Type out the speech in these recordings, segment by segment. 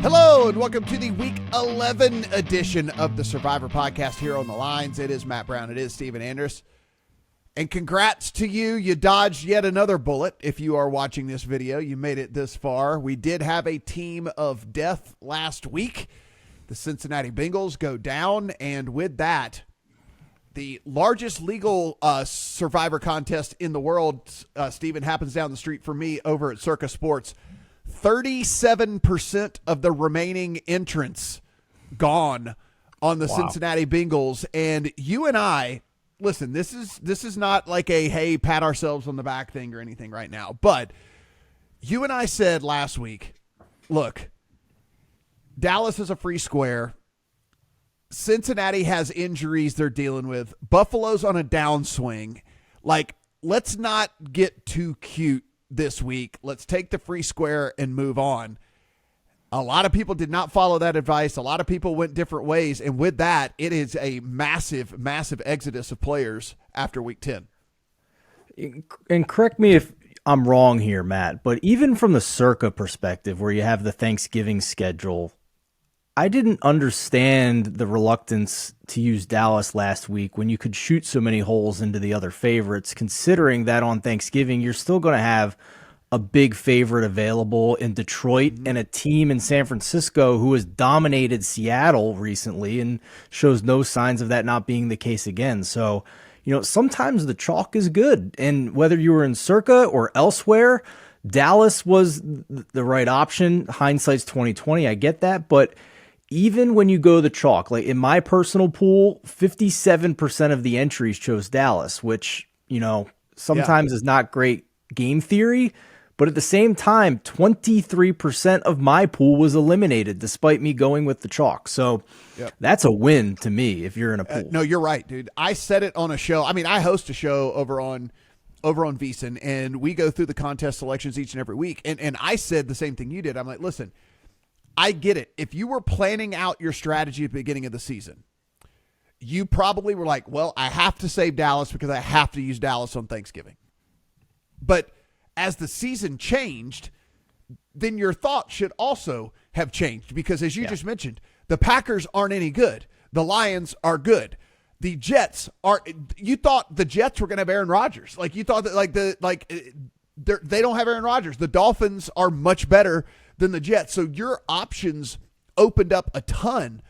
Hello and welcome to the Week 11 edition of the Survivor Podcast here on the lines. It is Matt Brown. It is Steven Andrus. And congrats to you. You dodged yet another bullet. If you are watching this video, you made it this far. We did have a team of death last week. The Cincinnati Bengals go down. And with that, the largest legal Survivor contest in the world, Steven, happens down the street for me over at Circa Sports. 37% of the remaining entrants gone on the Cincinnati Bengals. And you and I, listen, this is not like a, hey, pat ourselves on the back thing or anything right now. But you and I said last week, look, Dallas is a free square. Cincinnati has injuries they're dealing with. Buffalo's on a downswing. Like, let's not get too cute this week. Let's take the free square and move on. A lot of people did not follow that advice. A lot of people went different ways. And with that, it is a massive, massive exodus of players after week 10. And correct me if I'm wrong here, Matt, but even from the Circa perspective where you have the Thanksgiving schedule, I didn't understand the reluctance to use Dallas last week when you could shoot so many holes into the other favorites, considering that on Thanksgiving, you're still going to have a big favorite available in Detroit and a team in San Francisco who has dominated Seattle recently and shows no signs of that not being the case again. So, sometimes the chalk is good. And whether you were in Circa or elsewhere, Dallas was the right option. Hindsight's 2020. I get that. But even when you go the chalk, like in my personal pool, 57% of the entries chose Dallas, which, sometimes is not great game theory. But at the same time, 23% of my pool was eliminated despite me going with the chalk. So that's a win to me if you're in a pool. No, you're right, dude. I said it on a show. I mean, I host a show over on VSiN, and we go through the contest selections each and every week. And I said the same thing you did. I'm like, listen, I get it. If you were planning out your strategy at the beginning of the season, you probably were like, well, I have to save Dallas because I have to use Dallas on Thanksgiving. But as the season changed, then your thought should also have changed because, as you just mentioned, the Packers aren't any good. The Lions are good. The Jets are. You thought the Jets were going to have Aaron Rodgers. Like you thought that they don't have Aaron Rodgers. The Dolphins are much better than the Jets. So your options opened up a ton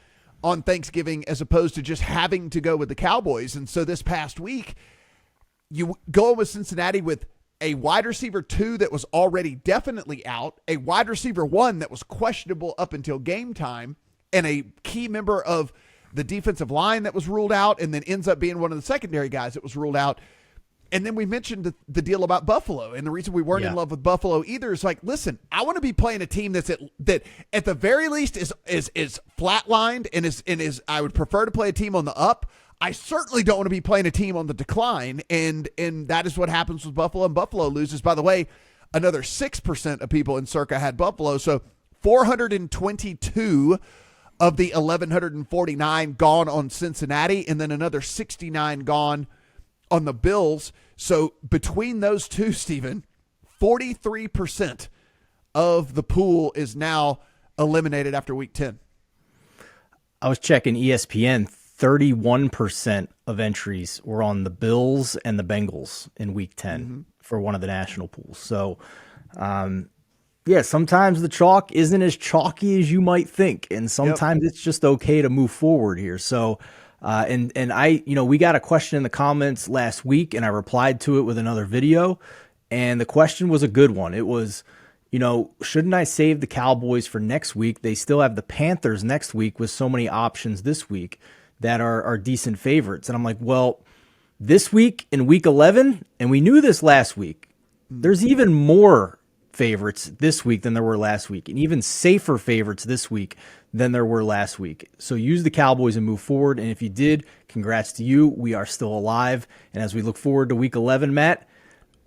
on Thanksgiving as opposed to just having to go with the Cowboys. And so this past week, you go with Cincinnati with a wide receiver 2 that was already definitely out, a wide receiver 1 that was questionable up until game time, and a key member of the defensive line that was ruled out and then ends up being one of the secondary guys that was ruled out. And then we mentioned the deal about Buffalo, and the reason we weren't in love with Buffalo either is like, listen, I want to be playing a team that at the very least is flatlined and is I would prefer to play a team on the up. I certainly don't want to be playing a team on the decline, and that is what happens with Buffalo. And Buffalo loses. By the way, another 6% of people in Circa had Buffalo, so 422 of the 1,149 gone on Cincinnati, and then another 69 gone on the Bills. So between those two, Steven, 43% of the pool is now eliminated after week 10. I was checking ESPN. 31% of entries were on the Bills and the Bengals in week 10 for one of the national pools. So, sometimes the chalk isn't as chalky as you might think. And sometimes it's just okay to move forward here. So, and I, we got a question in the comments last week and I replied to it with another video. And the question was a good one. It was, shouldn't I save the Cowboys for next week? They still have the Panthers next week with so many options this week that are decent favorites. And I'm like, well, this week in week 11, and we knew this last week, there's even more favorites this week than there were last week, and even safer favorites this week than there were last week. So use the Cowboys and move forward. And if you did, congrats to you. We are still alive. And as we look forward to week 11, Matt,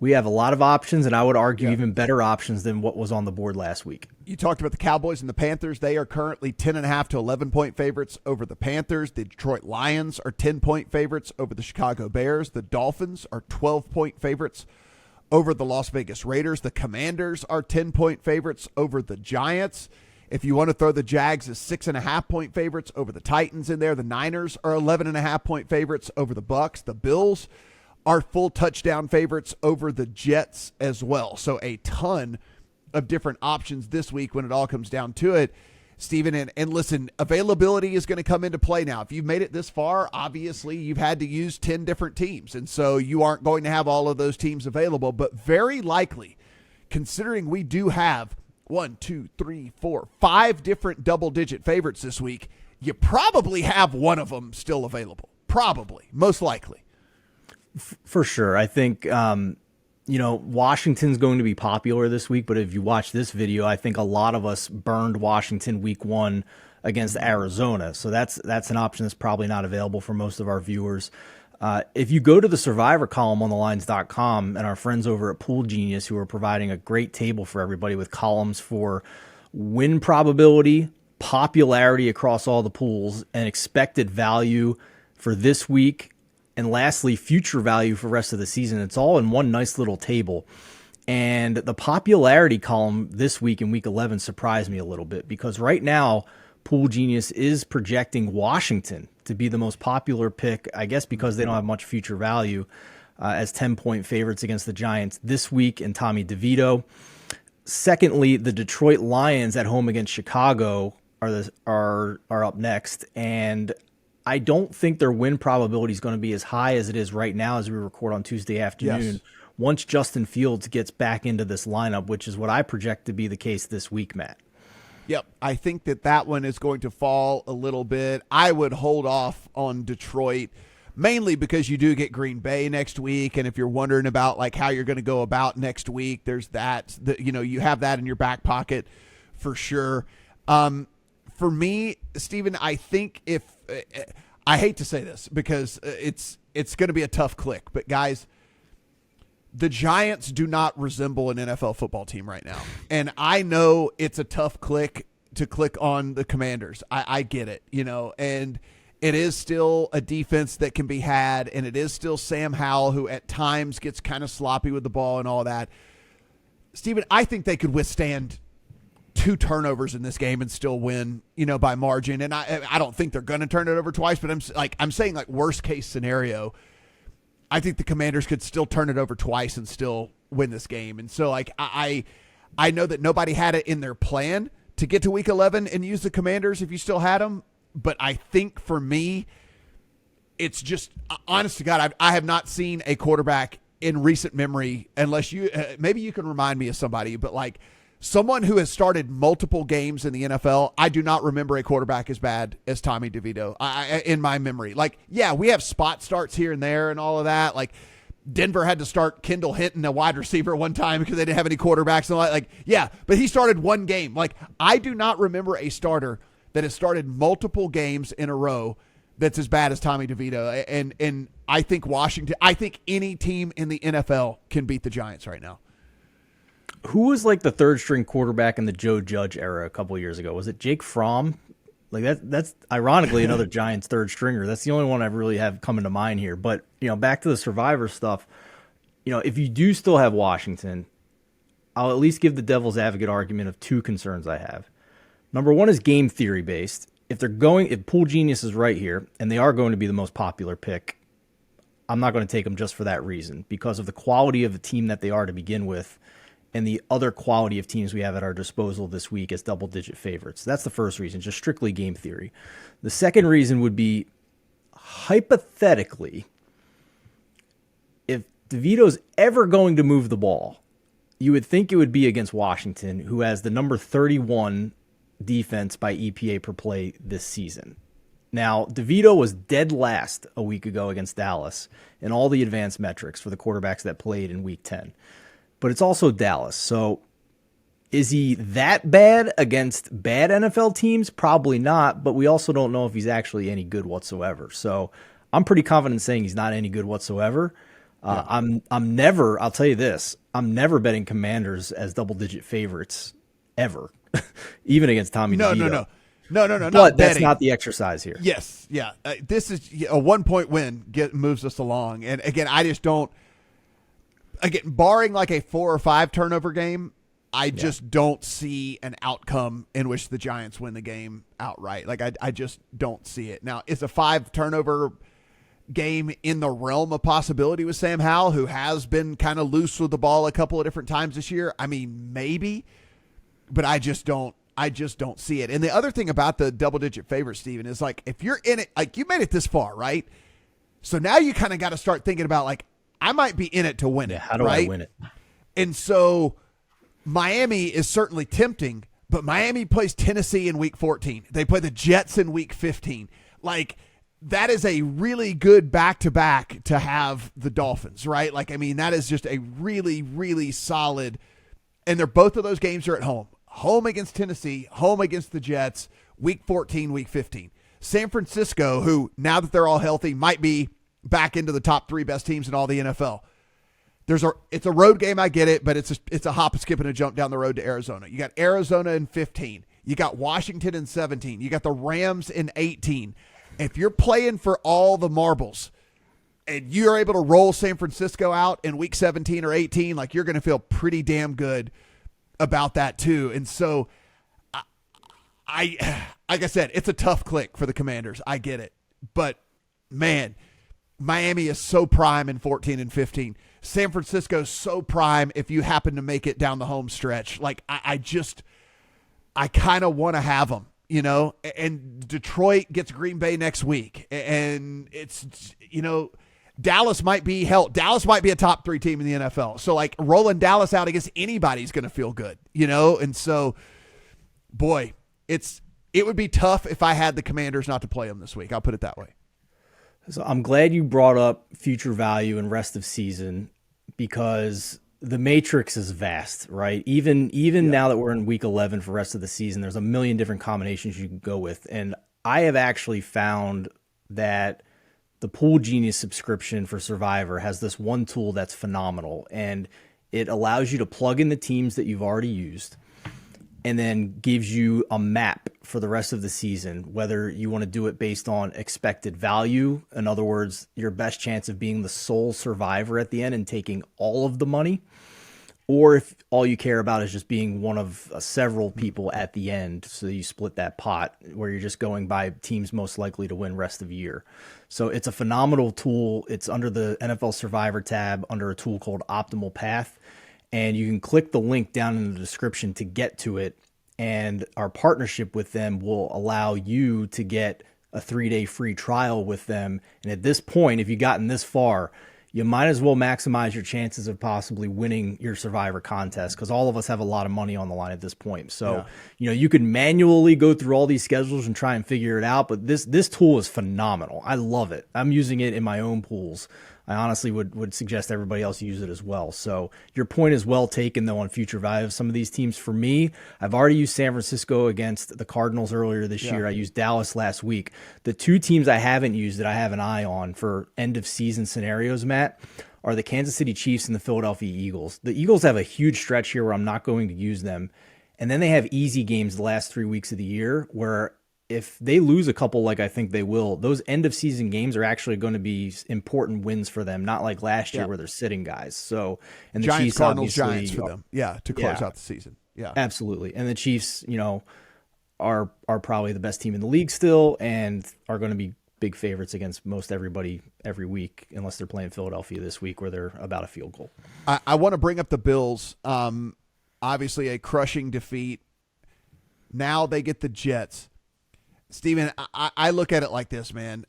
we have a lot of options, and I would argue even better options than what was on the board last week. You talked about the Cowboys and the Panthers. They are currently 10.5 to 11-point favorites over the Panthers. The Detroit Lions are 10-point favorites over the Chicago Bears. The Dolphins are 12-point favorites over the Las Vegas Raiders. The Commanders are 10-point favorites over the Giants. If you want to throw the Jags as 6.5-point favorites over the Titans in there, the Niners are 11.5-point favorites over the Bucks. The Bills are full touchdown favorites over the Jets as well. So a ton of different options this week when it all comes down to it, Stephen. And listen, availability is going to come into play now. If you've made it this far, obviously you've had to use 10 different teams. And so you aren't going to have all of those teams available. But very likely, considering we do have 5 different double-digit favorites this week, you probably have one of them still available. Probably, most likely. For sure. I think, Washington's going to be popular this week, but if you watch this video, I think a lot of us burned Washington week 1 against Arizona. So that's an option that's probably not available for most of our viewers. If you go to the Survivor column on thelines.com and our friends over at Pool Genius, who are providing a great table for everybody with columns for win probability, popularity across all the pools, and expected value for this week, and lastly, future value for the rest of the season. It's all in one nice little table. And the popularity column this week in week 11 surprised me a little bit, because right now, Pool Genius is projecting Washington to be the most popular pick, I guess because they don't have much future value, as 10-point favorites against the Giants this week and Tommy DeVito. Secondly, the Detroit Lions at home against Chicago are up next, and I don't think their win probability is going to be as high as it is right now as we record on Tuesday afternoon. Yes. Once Justin Fields gets back into this lineup, which is what I project to be the case this week, Matt. Yep, I think that one is going to fall a little bit. I would hold off on Detroit, mainly because you do get Green Bay next week, and if you're wondering about like how you're going to go about next week, there's that. You have that in your back pocket for sure. For me, Stephen, I think I hate to say this because it's going to be a tough click, but guys, the Giants do not resemble an NFL football team right now. And I know it's a tough click to click on the Commanders. I get it, and it is still a defense that can be had, and it is still Sam Howell, who at times gets kind of sloppy with the ball and all that. Stephen, I think they could withstand 2 turnovers in this game and still win, by margin. And I don't think they're going to turn it over twice, but I'm saying worst case scenario, I think the Commanders could still turn it over twice and still win this game. And so I know that nobody had it in their plan to get to week 11 and use the Commanders if you still had them. But I think for me, it's just, honest to God, I have not seen a quarterback in recent memory, unless you, maybe you can remind me of somebody, but someone who has started multiple games in the NFL, I do not remember a quarterback as bad as Tommy DeVito in my memory. We have spot starts here and there and all of that. Denver had to start Kendall Hinton, a wide receiver, one time because they didn't have any quarterbacks. And but he started one game. I do not remember a starter that has started multiple games in a row that's as bad as Tommy DeVito. And I think I think any team in the NFL can beat the Giants right now. Who was the third string quarterback in the Joe Judge era a couple of years ago? Was it Jake Fromm? That's ironically another Giants third stringer. That's the only one I really have coming to mind here. But, back to the Survivor stuff, if you do still have Washington, I'll at least give the devil's advocate argument of 2 concerns I have. Number one is game theory based. If Pool Genius is right here and they are going to be the most popular pick, I'm not going to take them just for that reason, because of the quality of the team that they are to begin with and the other quality of teams we have at our disposal this week as double-digit favorites. That's the first reason, just strictly game theory. The second reason would be, hypothetically, if DeVito's ever going to move the ball, you would think it would be against Washington, who has the number 31 defense by EPA per play this season. Now, DeVito was dead last a week ago against Dallas in all the advanced metrics for the quarterbacks that played in week 10. But it's also Dallas. So is he that bad against bad NFL teams? Probably not, but we also don't know if he's actually any good whatsoever. So I'm pretty confident saying he's not any good whatsoever. I'm never, I'll tell you this, I'm never betting Commanders as double-digit favorites ever, even against Tommy DeVito. No. But that's not the exercise here. Yes, yeah. This is a 1-point win moves us along. And again, I just don't. Again, barring a 4 or 5 turnover game, I just don't see an outcome in which the Giants win the game outright. Like, I just don't see it. Now, is a 5-turnover game in the realm of possibility with Sam Howell, who has been kind of loose with the ball a couple of different times this year? I mean, maybe, but I just don't see it. And the other thing about the double-digit favorite, Steven, is like, if you're in it, like, you made it this far, right? So now you kind of got to start thinking about, like, I might be in it to win it. How do I win it? And so Miami is certainly tempting, but Miami plays Tennessee in week 14. They play the Jets in week 15. Like, that is a really good back-to-back to have the Dolphins, right? Like, I mean, that is just a really, really solid, and both of those games are at home. Home against Tennessee, home against the Jets, week 14, week 15. San Francisco, who, now that they're all healthy, might be back into the top 3 best teams in all the NFL. It's a road game, I get it, but it's a hop, a skip, and a jump down the road to Arizona. You got Arizona in 15. You got Washington in 17. You got the Rams in 18. If you're playing for all the marbles and you're able to roll San Francisco out in week 17 or 18, like, you're going to feel pretty damn good about that too. And so like I said, it's a tough click for the Commanders. I get it. But man, Miami is so prime in 14 and 15. San Francisco so prime if you happen to make it down the home stretch. Like, I kind of want to have them, you know, and Detroit gets Green Bay next week. And it's, you know, Dallas might be a top 3 team in the NFL. So, like, rolling Dallas out against anybody's going to feel good, you know? And so, boy, it would be tough if I had the Commanders not to play them this week. I'll put it that way. So I'm glad you brought up future value and rest of season, because the matrix is vast, right? Even now that we're in week 11 for rest of the season, there's a million different combinations you can go with. And I have actually found that the Pool Genius subscription for Survivor has this one tool that's phenomenal, and it allows you to plug in the teams that you've already used and then gives you a map for the rest of the season, whether you want to do it based on expected value. In other words, your best chance of being the sole survivor at the end and taking all of the money, or if all you care about is just being one of several people at the end, so you split that pot where you're just going by teams most likely to win rest of year. So it's a phenomenal tool. It's under the NFL Survivor tab under a tool called Optimal Path, and you can click the link down in the description to get to it. And our partnership with them will allow you to get a 3-day free trial with them. And at this point, if you've gotten this far, you might as well maximize your chances of possibly winning your Survivor contest, because all of us have a lot of money on the line at this point. So, you know, you can manually go through all these schedules and try and figure it out, but this tool is phenomenal. I love it. I'm using it in my own pools. I honestly would suggest everybody else use it as well. So your point is well taken, though, on future value of some of these teams. For me, I've already used San Francisco against the Cardinals earlier this year. I used Dallas last week. The 2 teams I haven't used that I have an eye on for end-of-season scenarios, Matt, are the Kansas City Chiefs and the Philadelphia Eagles. The Eagles have a huge stretch here where I'm not going to use them. And then they have easy games the last 3 weeks of the year where if they lose a couple, like I think they will, those end of season games are actually going to be important wins for them, not like last year where they're sitting guys. So, and the Giants, Chiefs, Cardinals, Giants for them. To close out the season. Yeah, absolutely. And the Chiefs, you know, are probably the best team in the league still, and are going to be big favorites against most everybody every week, unless they're playing Philadelphia this week where they're about a field goal. I want to bring up the Bills. Obviously a crushing defeat. Now they get the Jets. Steven, I look at it like this, man.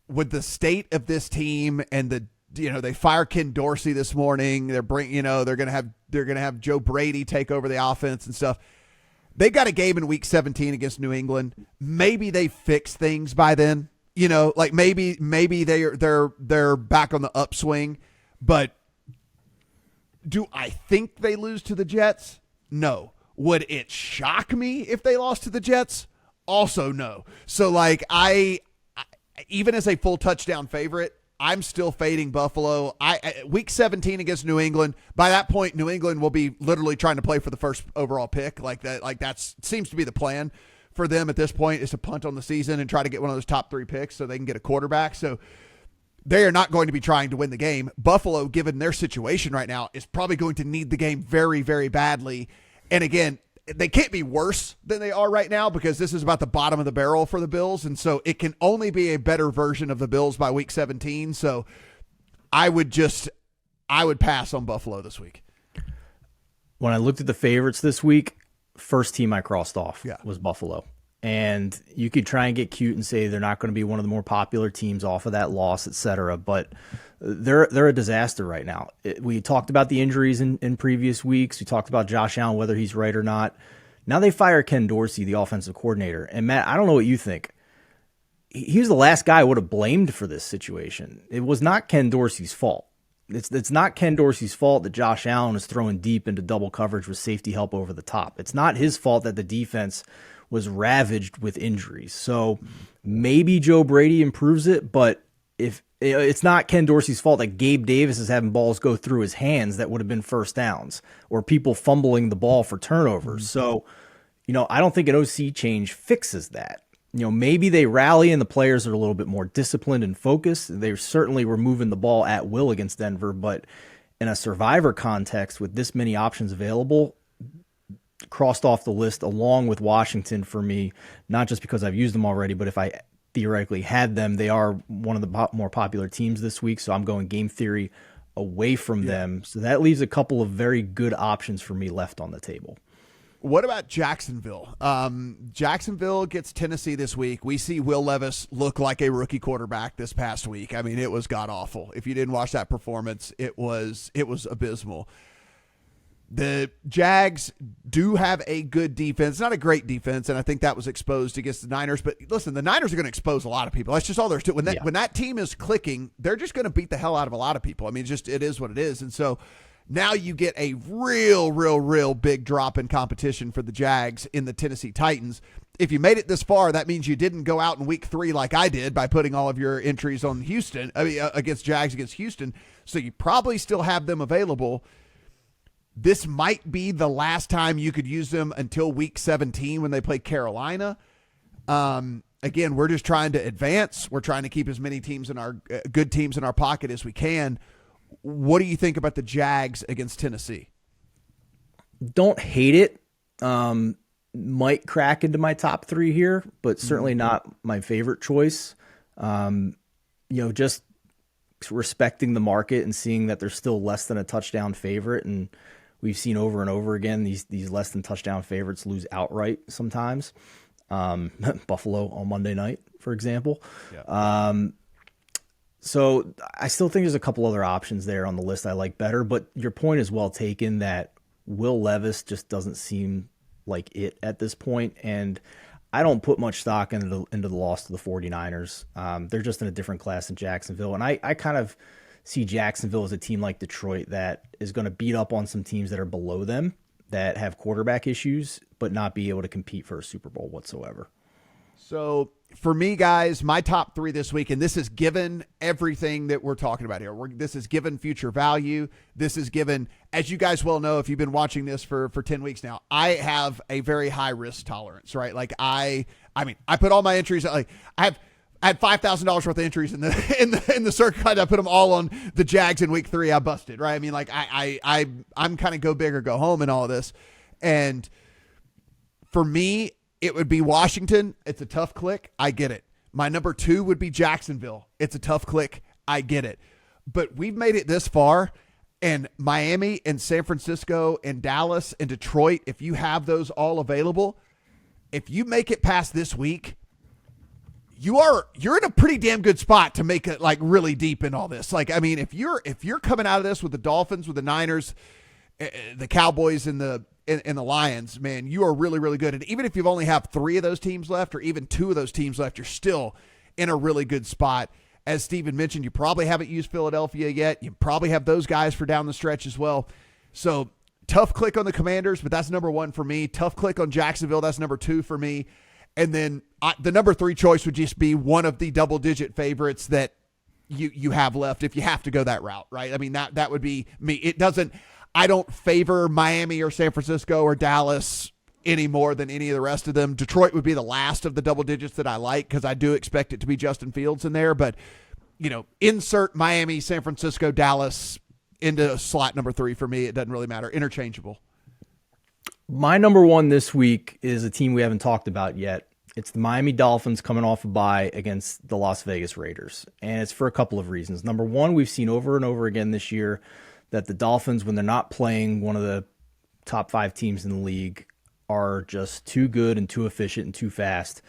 With the state of this team and they fire Ken Dorsey this morning. They're gonna have Joe Brady take over the offense and stuff. They got a game in week 17 against New England. Maybe they fix things by then. You know, like maybe they're back on the upswing. But do I think they lose to the Jets? No. Would it shock me if they lost to the Jets? Also no. So like I even as a full touchdown favorite, I'm still fading Buffalo. Week 17 against New England. By that point, New England will be literally trying to play for the first overall pick. Like that seems to be the plan for them at this point, is to punt on the season and try to get one of those top 3 picks so they can get a quarterback. So they are not going to be trying to win the game. Buffalo, given their situation right now, is probably going to need the game very, very badly. And again, they can't be worse than they are right now because this is about the bottom of the barrel for the Bills. And so it can only be a better version of the Bills by week 17. So I would pass on Buffalo this week. When I looked at the favorites this week, first team I crossed off was Buffalo. And you could try and get cute and say they're not going to be one of the more popular teams off of that loss, et cetera. But they're a disaster right now. We talked about the injuries in previous weeks. We talked about Josh Allen, whether he's right or not. Now they fire Ken Dorsey, the offensive coordinator. And Matt, I don't know what you think. He was the last guy I would have blamed for this situation. It was not Ken Dorsey's fault. It's not Ken Dorsey's fault that Josh Allen is throwing deep into double coverage with safety help over the top. It's not his fault that the defense was ravaged with injuries. So maybe Joe Brady improves it, but if it's not Ken Dorsey's fault that Gabe Davis is having balls go through his hands that would have been first downs, or people fumbling the ball for turnovers. So, I don't think an OC change fixes that. Maybe they rally and the players are a little bit more disciplined and focused. They certainly were moving the ball at will against Denver, but in a survivor context with this many options available, crossed off the list along with Washington for me, not just because I've used them already, but if I theoretically had them, they are one of the more popular teams this week. So I'm going game theory away from them. So that leaves a couple of very good options for me left on the table. What about Jacksonville? Jacksonville gets Tennessee this week. We see Will Levis look like a rookie quarterback this past week. I mean, it was god awful. If you didn't watch that performance, it was abysmal. The Jags do have a good defense, not a great defense, and I think that was exposed against the Niners. But listen, the Niners are going to expose a lot of people. That's just all there's to it. When that team is clicking, they're just going to beat the hell out of a lot of people. I mean, it is what it is. And so now you get a real big drop in competition for the Jags in the Tennessee Titans. If you made it this far, that means you didn't go out in week 3 like I did by putting all of your entries on Houston, against Jags against Houston. So you probably still have them available. This might be the last time you could use them until week 17 when they play Carolina. Again, we're just trying to advance. We're trying to keep as many teams in our good teams in our pocket as we can. What do you think about the Jags against Tennessee? Don't hate it. Might crack into my top 3 here, but certainly not my favorite choice. Just respecting the market and seeing that they're still less than a touchdown favorite, and we've seen over and over again these less than touchdown favorites lose outright sometimes. Buffalo on Monday night, for example. Yeah. So I still think there's a couple other options there on the list I like better, but your point is well taken that Will Levis just doesn't seem like it at this point, and I don't put much stock into the loss to the 49ers. They're just in a different class than Jacksonville, and I kind of see Jacksonville as a team like Detroit that is going to beat up on some teams that are below them that have quarterback issues, but not be able to compete for a Super Bowl whatsoever. So for me, guys, my top 3 this week, and this is given everything that we're talking about here. This is given future value. This is given, as you guys well know, if you've been watching this for 10 weeks now, I have a very high risk tolerance, right? Like I put all my entries, like I had $5,000 worth of entries in the circuit. I put them all on the Jags in week 3. I busted, right? I mean, like I'm kind of go big or go home in all of this. And for me, it would be Washington. It's a tough click. I get it. My number 2 would be Jacksonville. It's a tough click. I get it. But we've made it this far, and Miami and San Francisco and Dallas and Detroit, if you have those all available, if you make it past this week, you're in a pretty damn good spot to make it like really deep in all this. Like, I mean, if you're coming out of this with the Dolphins, with the Niners, the Cowboys, and the Lions, man, you are really, really good. And even if you've only have 3 of those teams left or even 2 of those teams left, you're still in a really good spot. As Steven mentioned, you probably haven't used Philadelphia yet. You probably have those guys for down the stretch as well. So tough click on the Commanders, but that's number 1 for me. Tough click on Jacksonville. That's number 2 for me. And then the number 3 choice would just be one of the double-digit favorites that you have left if you have to go that route, right? I mean, that would be me. I don't favor Miami or San Francisco or Dallas any more than any of the rest of them. Detroit would be the last of the double digits that I like because I do expect it to be Justin Fields in there. But insert Miami, San Francisco, Dallas into slot number 3 for me. It doesn't really matter. Interchangeable. My number 1 this week is a team we haven't talked about yet. It's the Miami Dolphins coming off a bye against the Las Vegas Raiders. And it's for a couple of reasons. Number 1, we've seen over and over again this year that the Dolphins, when they're not playing one of the top 5 teams in the league, are just too good and too efficient and too fast.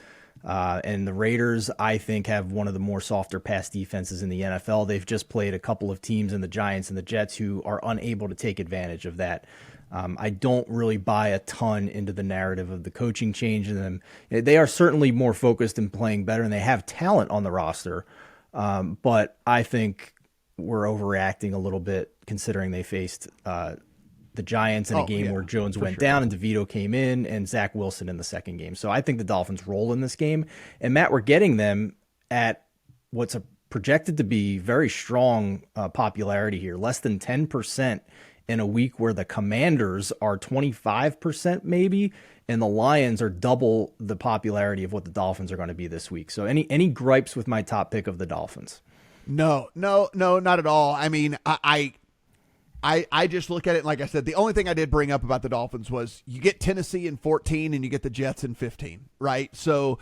And the Raiders, I think, have one of the more softer pass defenses in the NFL. They've just played a couple of teams in the Giants and the Jets who are unable to take advantage of that. I don't really buy a ton into the narrative of the coaching change in them. They are certainly more focused and playing better, and they have talent on the roster. But I think we're overreacting a little bit considering they faced the Giants in a game where Jones went down and DeVito came in and Zach Wilson in the second game. So I think the Dolphins roll in this game. And Matt, we're getting them at what's projected to be very strong popularity here, less than 10% in a week where the Commanders are 25% maybe, and the Lions are double the popularity of what the Dolphins are going to be this week. So any gripes with my top pick of the Dolphins? No, not at all. I mean, I just look at it, like I said, the only thing I did bring up about the Dolphins was you get Tennessee in 14 and you get the Jets in 15, right? So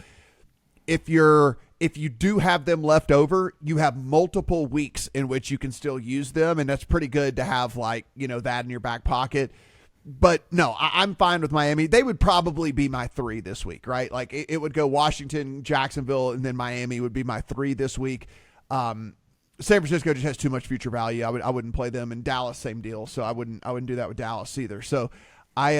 if you do have them left over, you have multiple weeks in which you can still use them, and that's pretty good to have, that in your back pocket. But no, I'm fine with Miami. They would probably be my 3 this week, right? Like it would go Washington, Jacksonville, and then Miami would be my 3 this week. San Francisco just has too much future value. I wouldn't play them. And Dallas, same deal. So I wouldn't do that with Dallas either. So I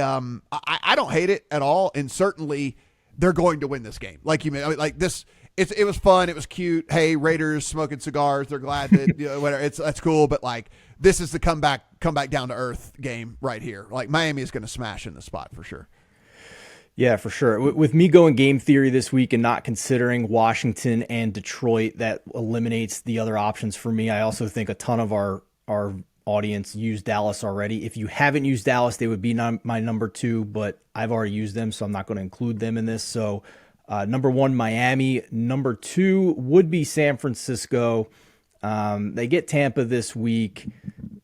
don't hate it at all, and certainly they're going to win this game. Like you mean, like this. It was fun. It was cute. Hey, Raiders smoking cigars. They're glad that whatever. That's cool. But like this is the come back down to earth game right here. Like Miami is going to smash in the spot for sure. Yeah, for sure. With me going game theory this week and not considering Washington and Detroit, that eliminates the other options for me. I also think a ton of our audience used Dallas already. If you haven't used Dallas, they would be my number 2, but I've already used them, so I'm not going to include them in this. So number 1, Miami. Number 2 would be San Francisco. They get Tampa this week.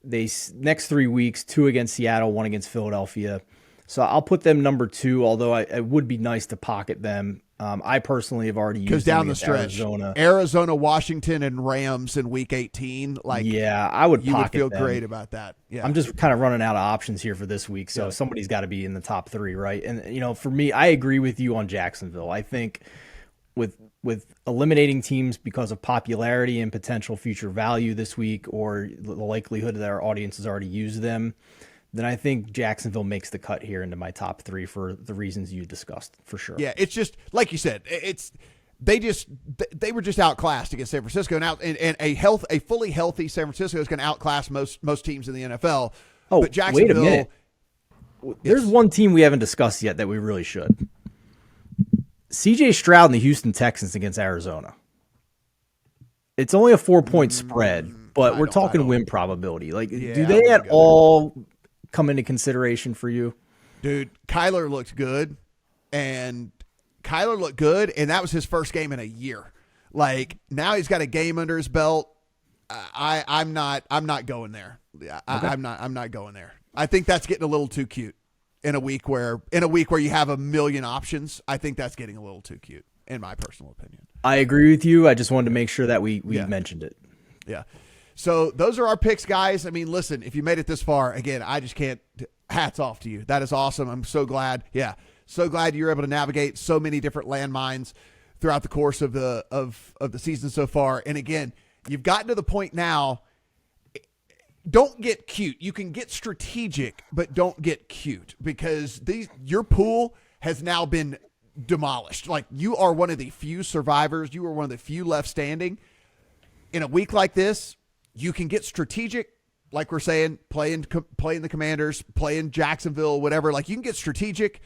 Next 3 weeks, 2 against Seattle, 1 against Philadelphia. So I'll put them number 2, although it would be nice to pocket them. I personally have already used them down the stretch. Arizona, Washington, and Rams in Week 18. I would. You pocket would feel them. great about that. Yeah, I'm just kind of running out of options here for this week, so somebody's got to be in the top 3, right? And for me, I agree with you on Jacksonville. I think with eliminating teams because of popularity and potential future value this week, or the likelihood that our audience has already used them, then I think Jacksonville makes the cut here into my top 3 for the reasons you discussed, for sure. Yeah, it's just like you said. They were just outclassed against San Francisco, and a fully healthy San Francisco is going to outclass most teams in the NFL. Oh, but Jacksonville, wait a minute. There's one team we haven't discussed yet that we really should. C.J. Stroud and the Houston Texans against Arizona. It's only a 4-point spread, but we're talking win probability. Do they at all come into consideration for you? Dude, Kyler looked good, and that was his first game in a year. Like now he's got a game under his belt. I'm not going there. I'm not going there. I think that's getting a little too cute in a week where you have a million options. I think that's getting a little too cute, in my personal opinion. I agree with you. I just wanted to make sure that we mentioned it. Yeah. So those are our picks, guys. I mean, listen, if you made it this far, again, I just can't. Hats off to you. That is awesome. I'm so glad. Yeah, so glad you were able to navigate so many different landmines throughout the course of the season so far. And again, you've gotten to the point now. Don't get cute. You can get strategic, but don't get cute, because your pool has now been demolished. Like you are one of the few survivors. You are one of the few left standing. In a week like this, you can get strategic, like we're saying, playing the Commanders, playing Jacksonville, whatever. Like you can get strategic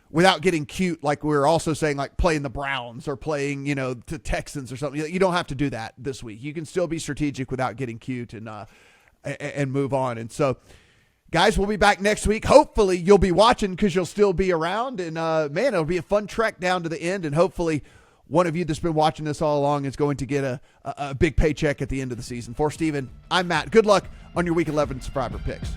without getting cute. Like we're also saying, like playing the Browns or playing, the Texans or something. You don't have to do that this week. You can still be strategic without getting cute and move on. And so, guys, we'll be back next week. Hopefully you'll be watching because you'll still be around. And man, it'll be a fun trek down to the end. And hopefully one of you that's been watching this all along is going to get a big paycheck at the end of the season. For Steven, I'm Matt. Good luck on your Week 11 Survivor picks.